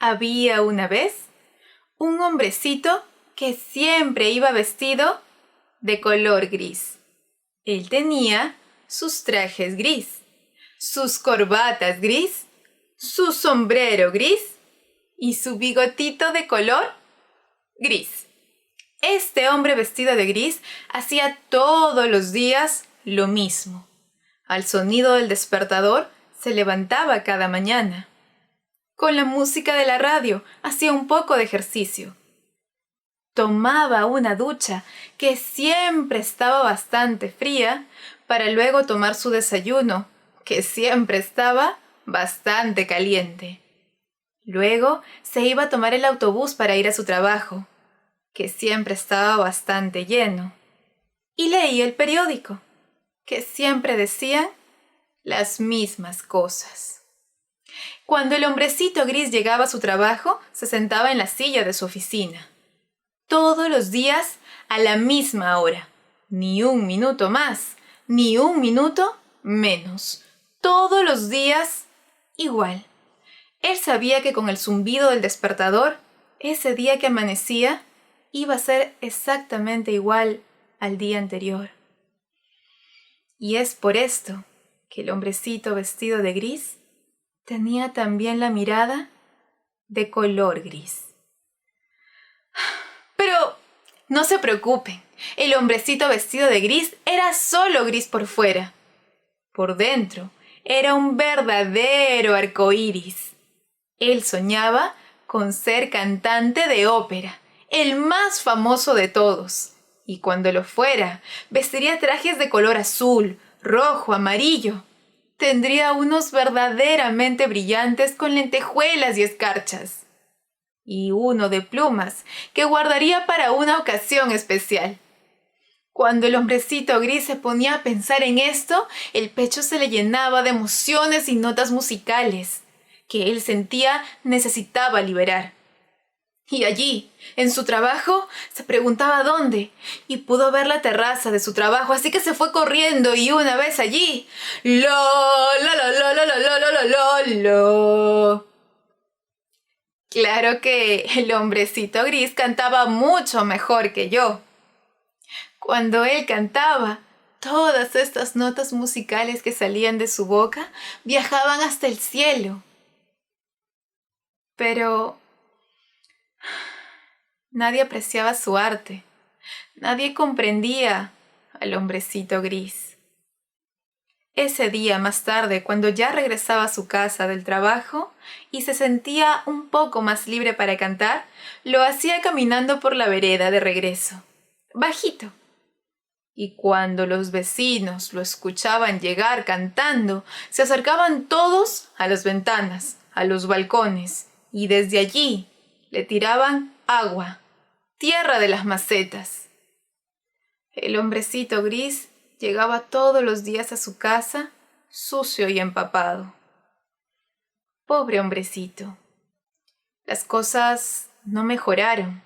Había una vez un hombrecito que siempre iba vestido de color gris. Él tenía sus trajes gris, sus corbatas gris, su sombrero gris y su bigotito de color gris. Este hombre vestido de gris hacía todos los días lo mismo. Al sonido del despertador se levantaba cada mañana. Con la música de la radio hacía un poco de ejercicio. Tomaba una ducha que siempre estaba bastante fría para luego tomar su desayuno, que siempre estaba bastante caliente. Luego se iba a tomar el autobús para ir a su trabajo, que siempre estaba bastante lleno. Y leía el periódico, que siempre decía las mismas cosas. Cuando el hombrecito gris llegaba a su trabajo, se sentaba en la silla de su oficina. Todos los días a la misma hora. Ni un minuto más, ni un minuto menos. Todos los días igual. Él sabía que con el zumbido del despertador, ese día que amanecía, iba a ser exactamente igual al día anterior. Y es por esto que el hombrecito vestido de gris tenía también la mirada de color gris. Pero no se preocupen, el hombrecito vestido de gris era solo gris por fuera. Por dentro era un verdadero arcoíris. Él soñaba con ser cantante de ópera, el más famoso de todos. Y cuando lo fuera, vestiría trajes de color azul, rojo, amarillo. Tendría unos verdaderamente brillantes con lentejuelas y escarchas. Y uno de plumas que guardaría para una ocasión especial. Cuando el hombrecito gris se ponía a pensar en esto, el pecho se le llenaba de emociones y notas musicales que él sentía necesitaba liberar. Y allí, en su trabajo, se preguntaba dónde, y pudo ver la terraza de su trabajo, así que se fue corriendo y una vez allí, ¡lo, lo, lo, lo, lo, lo, lo, lo, lo, lo! Claro que el hombrecito gris cantaba mucho mejor que yo. Cuando él cantaba, todas estas notas musicales que salían de su boca viajaban hasta el cielo. Pero nadie apreciaba su arte. Nadie comprendía al hombrecito gris. Ese día más tarde, cuando ya regresaba a su casa del trabajo y se sentía un poco más libre para cantar, lo hacía caminando por la vereda de regreso, bajito. Y cuando los vecinos lo escuchaban llegar cantando, se acercaban todos a las ventanas, a los balcones, y desde allí le tiraban agua, tierra de las macetas. El hombrecito gris llegaba todos los días a su casa, sucio y empapado. Pobre hombrecito. Las cosas no mejoraron.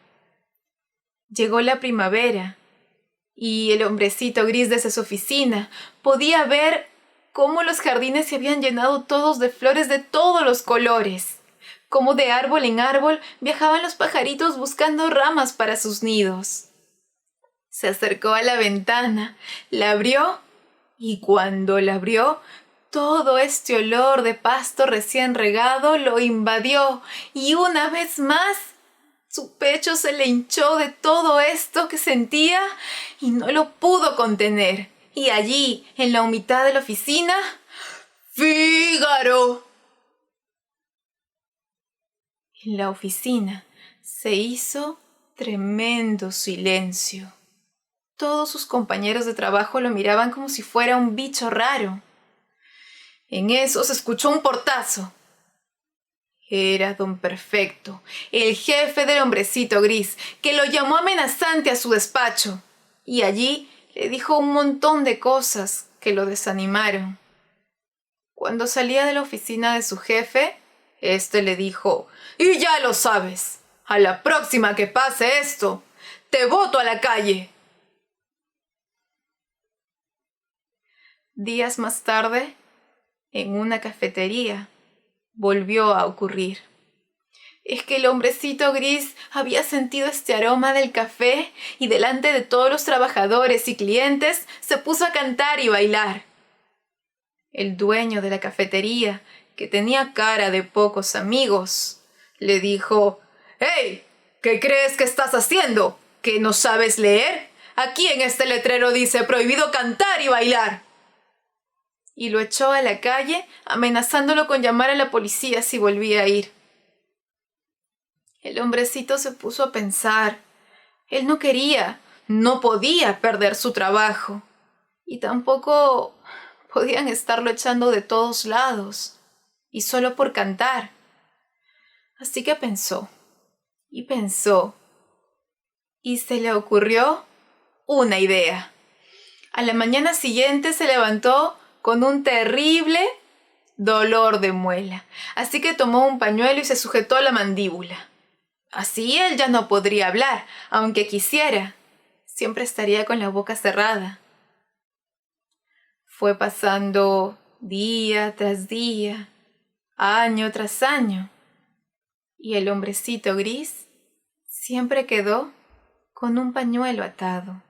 Llegó la primavera y el hombrecito gris desde su oficina podía ver cómo los jardines se habían llenado todos de flores de todos los colores, cómo de árbol en árbol viajaban los pajaritos buscando ramas para sus nidos. Se acercó a la ventana, la abrió y cuando la abrió, todo este olor de pasto recién regado lo invadió y una vez más su pecho se le hinchó de todo esto que sentía y no lo pudo contener. Y allí, en la humedad de la oficina, ¡Fígaro! En la oficina se hizo tremendo silencio. Todos sus compañeros de trabajo lo miraban como si fuera un bicho raro. En eso se escuchó un portazo. Era don Perfecto, el jefe del hombrecito gris, que lo llamó amenazante a su despacho. Y allí le dijo un montón de cosas que lo desanimaron. Cuando salía de la oficina de su jefe, éste le dijo: «Y ya lo sabes, a la próxima que pase esto, te boto a la calle». Días más tarde, en una cafetería, volvió a ocurrir. Es que el hombrecito gris había sentido este aroma del café y delante de todos los trabajadores y clientes se puso a cantar y bailar. El dueño de la cafetería, que tenía cara de pocos amigos, le dijo: «¡Hey! ¿Qué crees que estás haciendo? ¿Que no sabes leer? Aquí en este letrero dice prohibido cantar y bailar». Y lo echó a la calle, amenazándolo con llamar a la policía si volvía a ir. El hombrecito se puso a pensar. Él no quería, no podía perder su trabajo. Y tampoco podían estarlo echando de todos lados, y solo por cantar. Así que pensó, y pensó, y se le ocurrió una idea. A la mañana siguiente se levantó con un terrible dolor de muela, así que tomó un pañuelo y se sujetó la mandíbula. Así él ya no podría hablar, aunque quisiera. Siempre estaría con la boca cerrada. Fue pasando día tras día, año tras año, y el hombrecito gris siempre quedó con un pañuelo atado.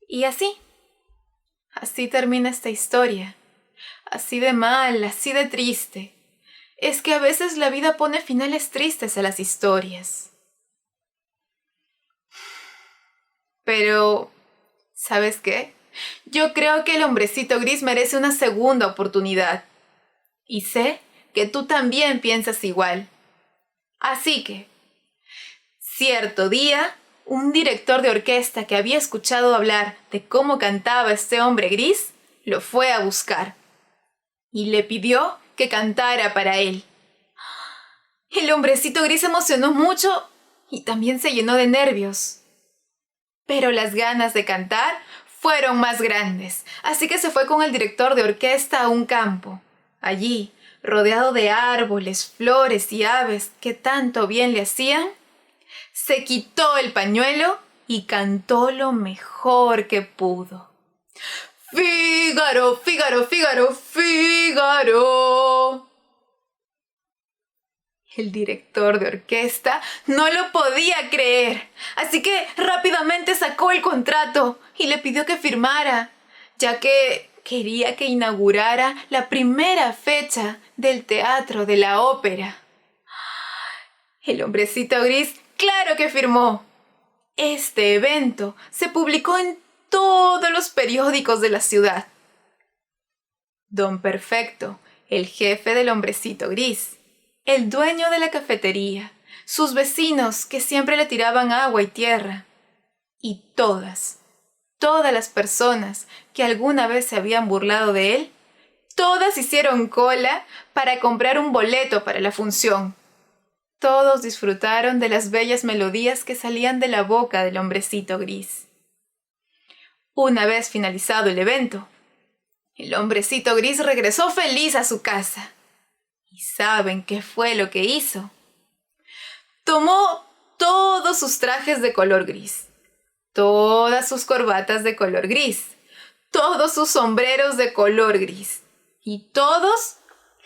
Y así termina esta historia, así de mal, así de triste. Es que a veces la vida pone finales tristes a las historias. Pero, ¿sabes qué? Yo creo que el hombrecito gris merece una segunda oportunidad. Y sé que tú también piensas igual. Así que, cierto día, un director de orquesta que había escuchado hablar de cómo cantaba este hombre gris, lo fue a buscar y le pidió que cantara para él. El hombrecito gris se emocionó mucho y también se llenó de nervios. Pero las ganas de cantar fueron más grandes, así que se fue con el director de orquesta a un campo. Allí, rodeado de árboles, flores y aves que tanto bien le hacían, se quitó el pañuelo y cantó lo mejor que pudo. «Fígaro, Fígaro, Fígaro, Fígaro». El director de orquesta no lo podía creer, así que rápidamente sacó el contrato y le pidió que firmara, ya que quería que inaugurara la primera fecha del teatro de la ópera. El hombrecito gris, claro que firmó. Este evento se publicó en todos los periódicos de la ciudad. Don Perfecto, el jefe del hombrecito gris, el dueño de la cafetería, sus vecinos que siempre le tiraban agua y tierra, y todas las personas que alguna vez se habían burlado de él, todas hicieron cola para comprar un boleto para la función. Todos disfrutaron de las bellas melodías que salían de la boca del hombrecito gris. Una vez finalizado el evento, el hombrecito gris regresó feliz a su casa. ¿Y saben qué fue lo que hizo? Tomó todos sus trajes de color gris, todas sus corbatas de color gris, todos sus sombreros de color gris, y todos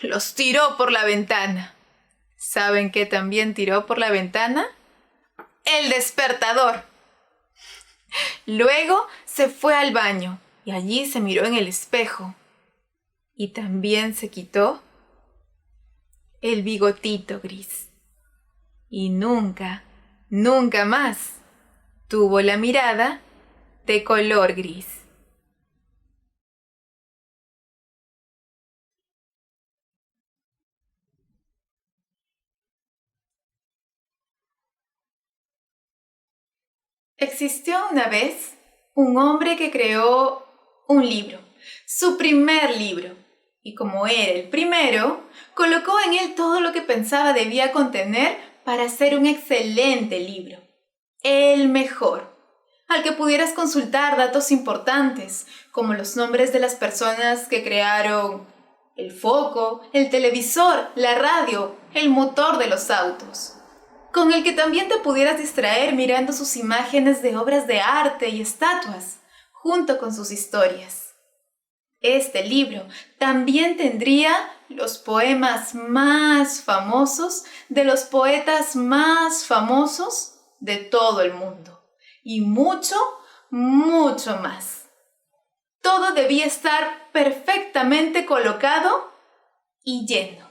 los tiró por la ventana. ¿Saben qué también tiró por la ventana? ¡El despertador! Luego se fue al baño y allí se miró en el espejo. Y también se quitó el bigotito gris. Y nunca, nunca más tuvo la mirada de color gris. Existió una vez un hombre que creó un libro, su primer libro, y como era el primero, colocó en él todo lo que pensaba debía contener para hacer un excelente libro, el mejor, al que pudieras consultar datos importantes, como los nombres de las personas que crearon el foco, el televisor, la radio, el motor de los autos, con el que también te pudieras distraer mirando sus imágenes de obras de arte y estatuas, junto con sus historias. Este libro también tendría los poemas más famosos de los poetas más famosos de todo el mundo. Y mucho, mucho más. Todo debía estar perfectamente colocado y lleno.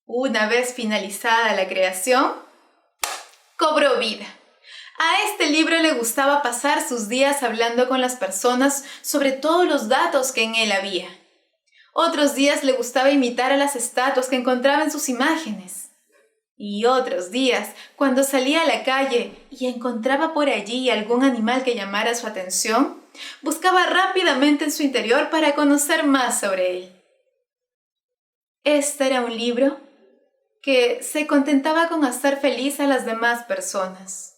Una vez finalizada la creación, cobró vida. A este libro le gustaba pasar sus días hablando con las personas sobre todos los datos que en él había. Otros días le gustaba imitar a las estatuas que encontraba en sus imágenes. Y otros días, cuando salía a la calle y encontraba por allí algún animal que llamara su atención, buscaba rápidamente en su interior para conocer más sobre él. Este era un libro que se contentaba con hacer feliz a las demás personas.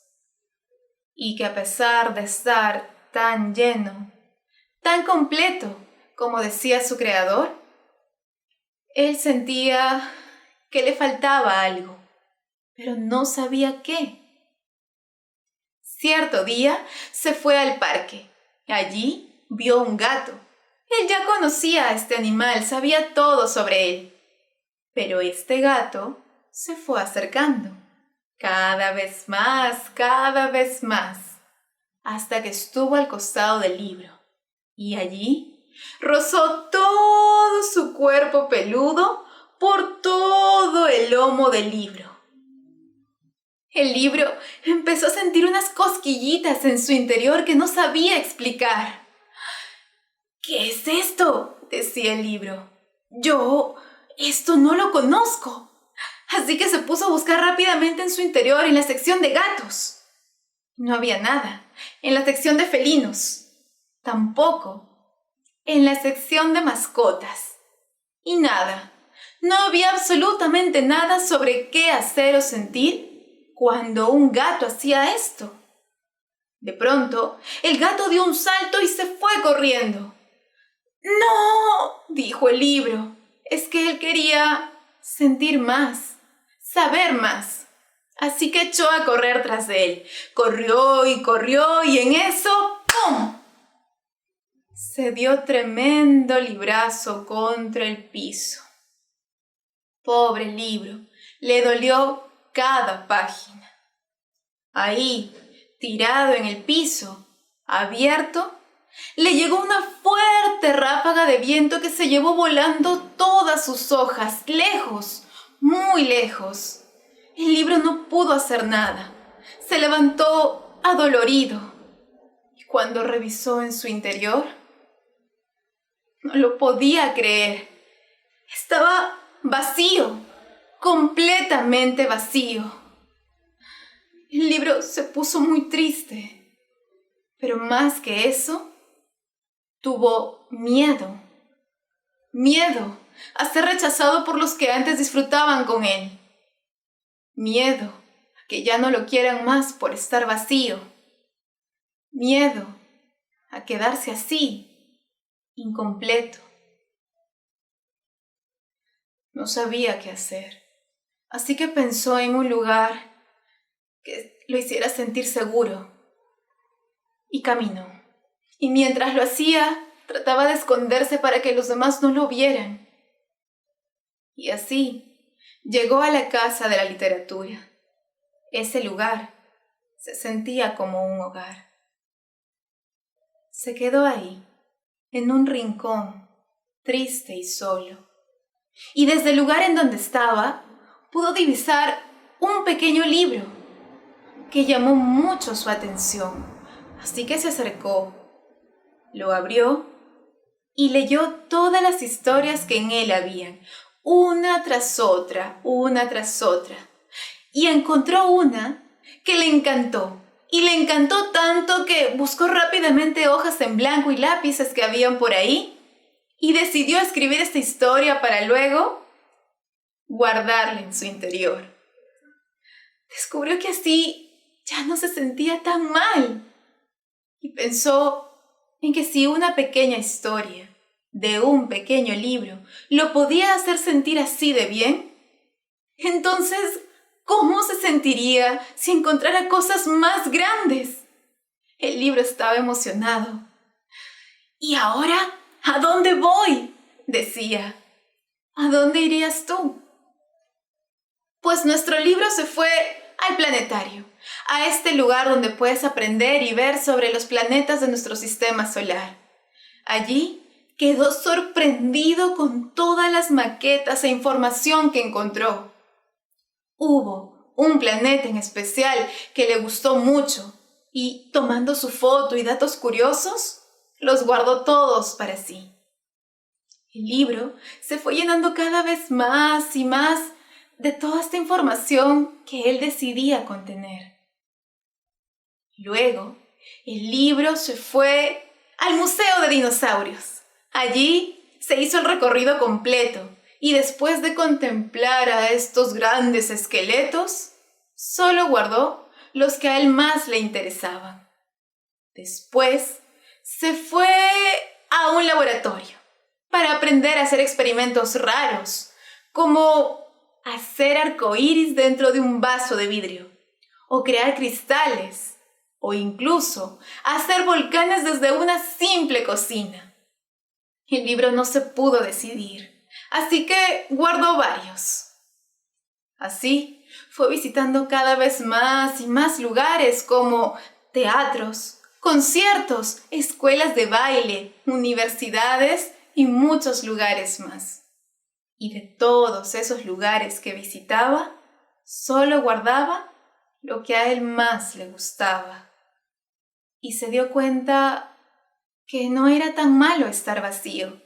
Y que a pesar de estar tan lleno, tan completo, como decía su creador, él sentía que le faltaba algo, pero no sabía qué. Cierto día se fue al parque. Allí vio un gato. Él ya conocía a este animal, sabía todo sobre él. Pero este gato se fue acercando, cada vez más, hasta que estuvo al costado del libro. Y allí rozó todo su cuerpo peludo por todo el lomo del libro. El libro empezó a sentir unas cosquillitas en su interior que no sabía explicar. «¿Qué es esto?», decía el libro. Esto no lo conozco». Así que se puso a buscar rápidamente en su interior en la sección de gatos. No había nada. En la sección de felinos. Tampoco. En la sección de mascotas. Y nada. No había absolutamente nada sobre qué hacer o sentir cuando un gato hacía esto. De pronto, el gato dio un salto y se fue corriendo. «¡No!», dijo el libro. Es que él quería sentir más, saber más. Así que echó a correr tras de él. Corrió y en eso, ¡pum!, se dio tremendo librazo contra el piso. Pobre libro, le dolió cada página. Ahí, tirado en el piso, abierto, le llegó una fuerte ráfaga de viento que se llevó volando todas sus hojas, lejos, muy lejos. El libro no pudo hacer nada. Se levantó adolorido. Y cuando revisó en su interior, no lo podía creer. Estaba vacío, completamente vacío. El libro se puso muy triste. Pero más que eso, tuvo miedo. Miedo a ser rechazado por los que antes disfrutaban con él. Miedo a que ya no lo quieran más por estar vacío. Miedo a quedarse así, incompleto. No sabía qué hacer, así que pensó en un lugar que lo hiciera sentir seguro. Y caminó. Y mientras lo hacía, trataba de esconderse para que los demás no lo vieran. Y así llegó a la Casa de la Literatura. Ese lugar se sentía como un hogar. Se quedó ahí, en un rincón, triste y solo. Y desde el lugar en donde estaba, pudo divisar un pequeño libro que llamó mucho su atención. Así que se acercó, lo abrió y leyó todas las historias que en él habían, una tras otra, y encontró una que le encantó. Y le encantó tanto que buscó rápidamente hojas en blanco y lápices que habían por ahí y decidió escribir esta historia para luego guardarla en su interior. Descubrió que así ya no se sentía tan mal y pensó en que si una pequeña historia de un pequeño libro lo podía hacer sentir así de bien, entonces, ¿cómo se sentiría si encontrara cosas más grandes? El libro estaba emocionado. Y ahora ¿A dónde voy?, decía. ¿A dónde irías tú? Pues nuestro libro se fue al planetario, a este lugar donde puedes aprender y ver sobre los planetas de nuestro sistema solar. Allí quedó sorprendido con todas las maquetas e información que encontró. Hubo un planeta en especial que le gustó mucho y, tomando su foto y datos curiosos, los guardó todos para sí. El libro se fue llenando cada vez más y más de toda esta información que él decidía contener. Luego, el libro se fue al Museo de Dinosaurios. Allí se hizo el recorrido completo y después de contemplar a estos grandes esqueletos, solo guardó los que a él más le interesaban. Después, se fue a un laboratorio para aprender a hacer experimentos raros, como hacer arcoíris dentro de un vaso de vidrio, o crear cristales, o incluso hacer volcanes desde una simple cocina. El libro no se pudo decidir, así que guardó varios. Así fue visitando cada vez más y más lugares como teatros, conciertos, escuelas de baile, universidades y muchos lugares más. Y de todos esos lugares que visitaba, solo guardaba lo que a él más le gustaba. Y se dio cuenta que no era tan malo estar vacío,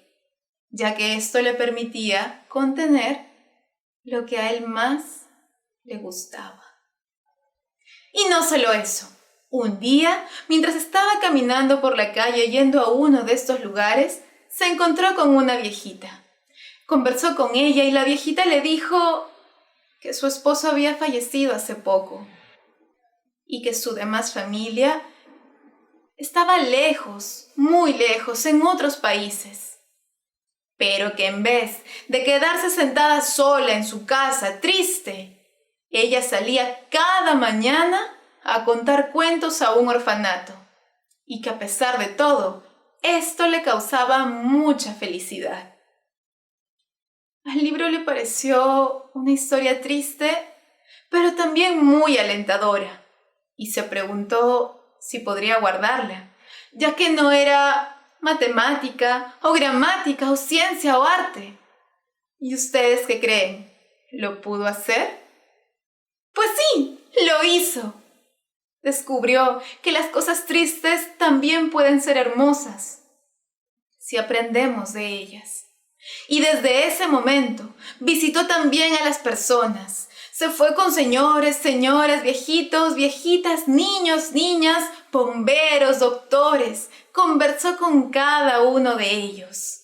ya que esto le permitía contener lo que a él más le gustaba. Y no solo eso. Un día, mientras estaba caminando por la calle yendo a uno de estos lugares, se encontró con una viejita. Conversó con ella y la viejita le dijo que su esposo había fallecido hace poco y que su demás familia estaba lejos, muy lejos, en otros países. Pero que en vez de quedarse sentada sola en su casa, triste, ella salía cada mañana a contar cuentos a un orfanato y que a pesar de todo, esto le causaba mucha felicidad. Al libro le pareció una historia triste, pero también muy alentadora, y se preguntó si podría guardarla, ya que no era matemática, o gramática, o ciencia, o arte. ¿Y ustedes qué creen? ¿Lo pudo hacer? Pues sí, lo hizo. Descubrió que las cosas tristes también pueden ser hermosas si aprendemos de ellas. Y desde ese momento visitó también a las personas. Se fue con señores, señoras, viejitos, viejitas, niños, niñas, bomberos, doctores. Conversó con cada uno de ellos.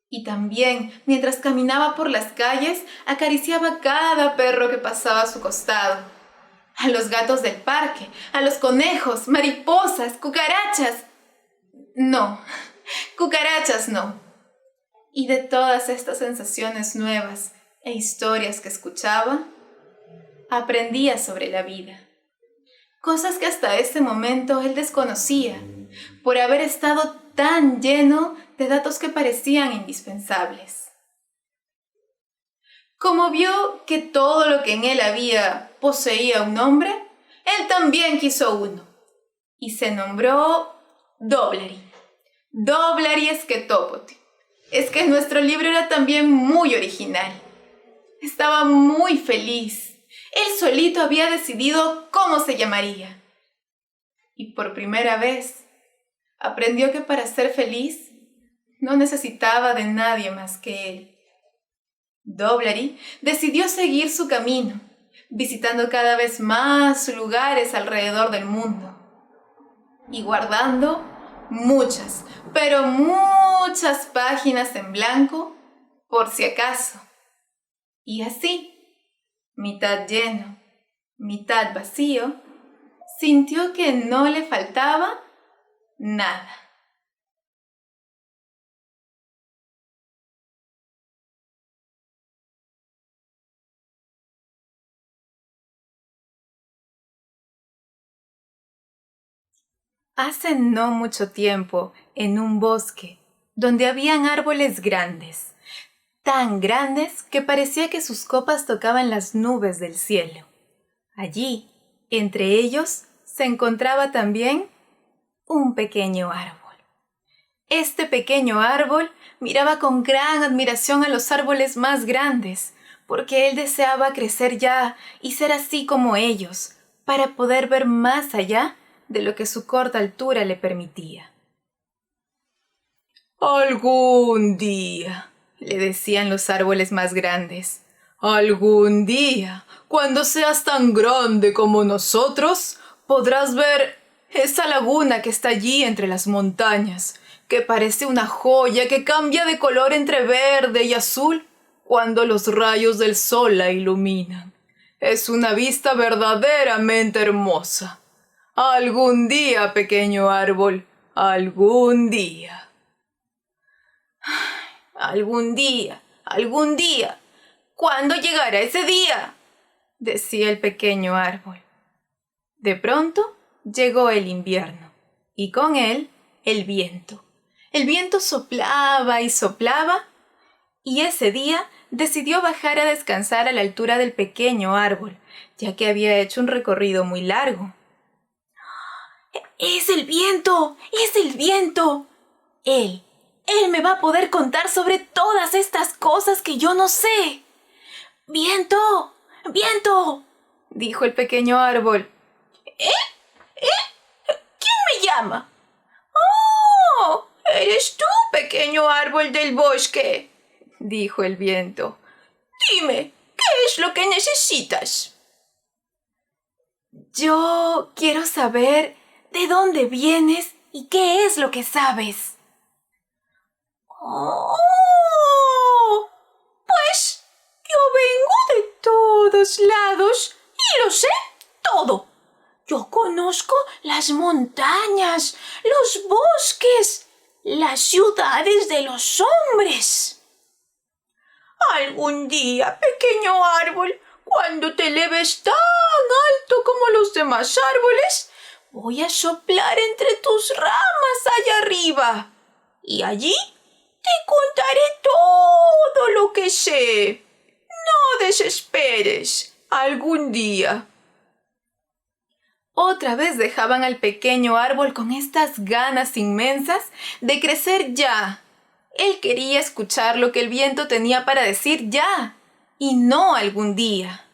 Y también, mientras caminaba por las calles, acariciaba a cada perro que pasaba a su costado. A los gatos del parque, a los conejos, mariposas, cucarachas. No, cucarachas no. Y de todas estas sensaciones nuevas e historias que escuchaba, aprendía sobre la vida. Cosas que hasta ese momento él desconocía, por haber estado tan lleno de datos que parecían indispensables. Como vio que todo lo que en él había poseía un nombre, él también quiso uno, y se nombró Doblari. Doblari Esquetópote. Es que nuestro libro era también muy original. Estaba muy feliz. Él solito había decidido cómo se llamaría. Y por primera vez aprendió que para ser feliz no necesitaba de nadie más que él. Doblari decidió seguir su camino, visitando cada vez más lugares alrededor del mundo y guardando muchas, pero muchas páginas en blanco por si acaso. Y así, mitad lleno, mitad vacío, sintió que no le faltaba nada. Hace no mucho tiempo, en un bosque, donde habían árboles grandes, tan grandes que parecía que sus copas tocaban las nubes del cielo. Allí, entre ellos, se encontraba también un pequeño árbol. Este pequeño árbol miraba con gran admiración a los árboles más grandes, porque él deseaba crecer ya y ser así como ellos, para poder ver más allá de lo que su corta altura le permitía. «Algún día», le decían los árboles más grandes, «algún día, cuando seas tan grande como nosotros, podrás ver esa laguna que está allí entre las montañas, que parece una joya que cambia de color entre verde y azul cuando los rayos del sol la iluminan. Es una vista verdaderamente hermosa. Algún día, pequeño árbol, algún día». «Algún día, algún día. ¿Cuándo llegará ese día?», decía el pequeño árbol. De pronto llegó el invierno, y con él el viento. El viento soplaba y soplaba, y ese día decidió bajar a descansar a la altura del pequeño árbol, ya que había hecho un recorrido muy largo. «¡Es el viento! ¡Es el viento! Él me va a poder contar sobre todas estas cosas que yo no sé». «¡Viento! ¡Viento!», dijo el pequeño árbol. ¿Quién me llama?» «¡Oh! ¡Eres tú, pequeño árbol del bosque!», dijo el viento. «Dime, ¿qué es lo que necesitas?». «Yo quiero saber de dónde vienes y qué es lo que sabes». «Oh, pues yo vengo de todos lados y lo sé todo. Yo conozco las montañas, los bosques, las ciudades de los hombres». «Algún día, pequeño árbol, cuando te eleves tan alto como los demás árboles, voy a soplar entre tus ramas allá arriba, y allí te contaré todo lo que sé. No desesperes, algún día». Otra vez dejaban al pequeño árbol con estas ganas inmensas de crecer ya. Él quería escuchar lo que el viento tenía para decir ya, y no algún día.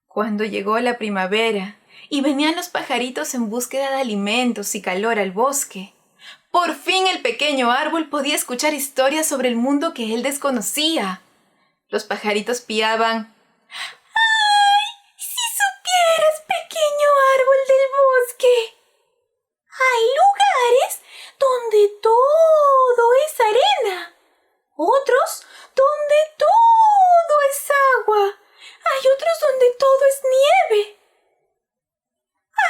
Cuando llegó la primavera y venían los pajaritos en búsqueda de alimentos y calor al bosque, por fin el pequeño árbol podía escuchar historias sobre el mundo que él desconocía. Los pajaritos piaban: «¡Ay! Si supieras, pequeño árbol del bosque, hay lugares donde todo es arena, otros donde todo es agua, hay otros donde todo es nieve.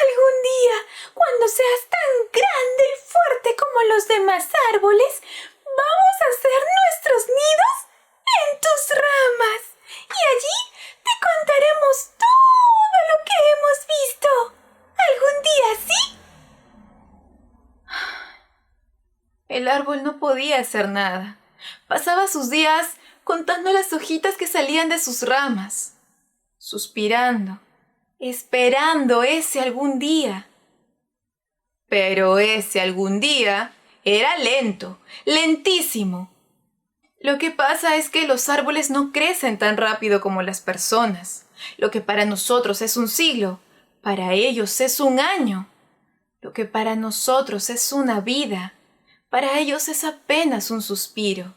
Algún día, cuando seas tan grande y fuerte como los demás árboles, vamos a hacer nuestros nidos en tus ramas, y allí te contaremos todo lo que hemos visto. ¿Algún día sí?». El árbol no podía hacer nada. Pasaba sus días contando las hojitas que salían de sus ramas, suspirando, esperando ese algún día. Pero ese algún día era lento, lentísimo. Lo que pasa es que los árboles no crecen tan rápido como las personas. Lo que para nosotros es un siglo, para ellos es un año. Lo que para nosotros es una vida, para ellos es apenas un suspiro.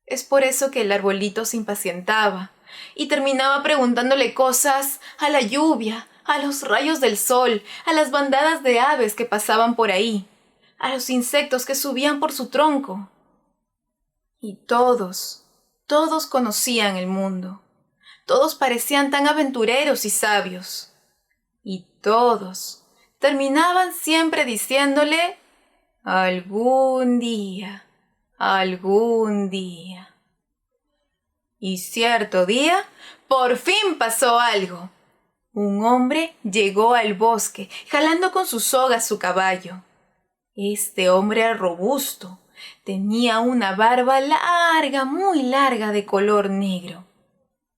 Es por eso que el arbolito se impacientaba y terminaba preguntándole cosas a la lluvia, a los rayos del sol, a las bandadas de aves que pasaban por ahí, a los insectos que subían por su tronco. Y todos conocían el mundo. Todos parecían tan aventureros y sabios. Y todos terminaban siempre diciéndole: «Algún día, algún día». Y cierto día, por fin pasó algo. Un hombre llegó al bosque, jalando con su soga su caballo. Este hombre era robusto, Tenía una barba larga, muy larga, de color negro.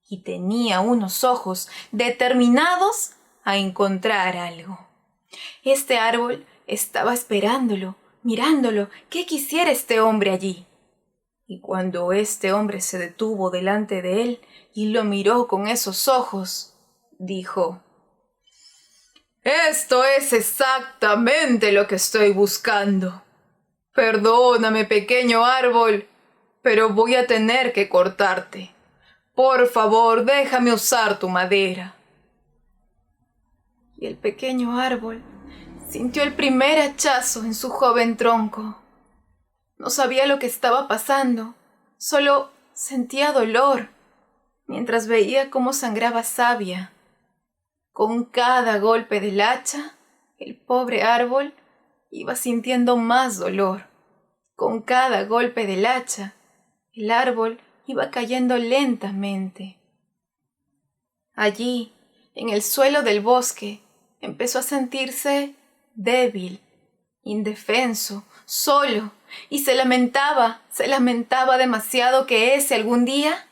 Y tenía unos ojos determinados a encontrar algo. Este árbol estaba esperándolo, mirándolo, qué quisiera este hombre allí. Y cuando este hombre se detuvo delante de él y lo miró con esos ojos, dijo: «Esto es exactamente lo que estoy buscando. Perdóname, pequeño árbol, pero voy a tener que cortarte. Por favor, déjame usar tu madera». Y el pequeño árbol sintió el primer hachazo en su joven tronco. No sabía lo que estaba pasando, solo sentía dolor mientras veía cómo sangraba savia. Con cada golpe del hacha, el pobre árbol iba sintiendo más dolor. Con cada golpe del hacha, el árbol iba cayendo lentamente. Allí, en el suelo del bosque, empezó a sentirse débil, indefenso, solo, y se lamentaba demasiado que ese algún día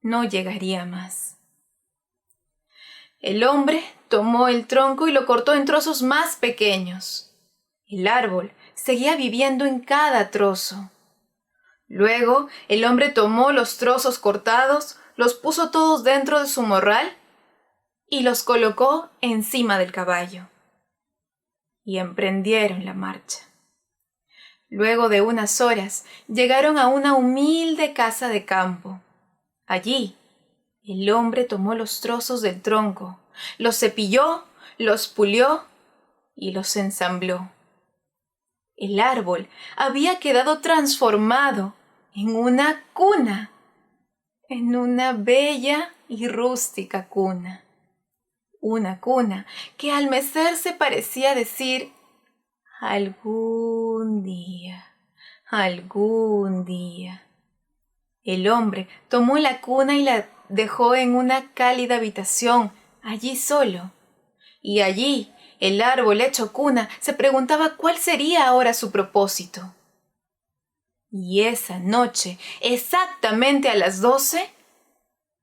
no llegaría más. El hombre tomó el tronco y lo cortó en trozos más pequeños. El árbol seguía viviendo en cada trozo. Luego, el hombre tomó los trozos cortados, los puso todos dentro de su morral y los colocó encima del caballo. Y emprendieron la marcha. Luego de unas horas, llegaron a una humilde casa de campo. Allí, el hombre tomó los trozos del tronco, los cepilló, los pulió y los ensambló. El árbol había quedado transformado en una cuna, en una bella y rústica cuna. Una cuna que al mecerse parecía decir: algún día, algún día. El hombre tomó la cuna y la dejó en una cálida habitación, allí solo. Y allí, el árbol hecho cuna se preguntaba cuál sería ahora su propósito. Y esa noche, exactamente a las 12,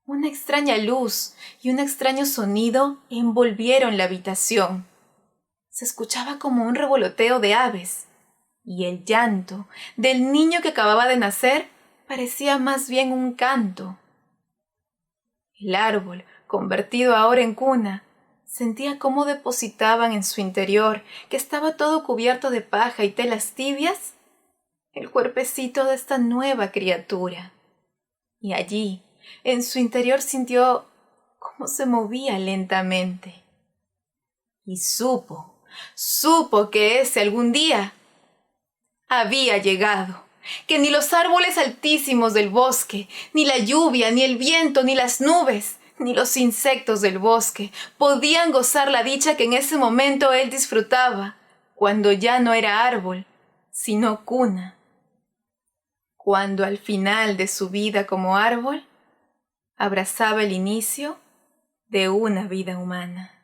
una extraña luz y un extraño sonido envolvieron la habitación. Se escuchaba como un revoloteo de aves, y el llanto del niño que acababa de nacer parecía más bien un canto. El árbol, convertido ahora en cuna, sentía cómo depositaban en su interior, que estaba todo cubierto de paja y telas tibias, el cuerpecito de esta nueva criatura. Y allí, en su interior, sintió cómo se movía lentamente. Y supo que ese algún día había llegado, que ni los árboles altísimos del bosque, ni la lluvia, ni el viento, ni las nubes, ni los insectos del bosque podían gozar la dicha que en ese momento él disfrutaba, cuando ya no era árbol, sino cuna. Cuando al final de su vida como árbol, abrazaba el inicio de una vida humana.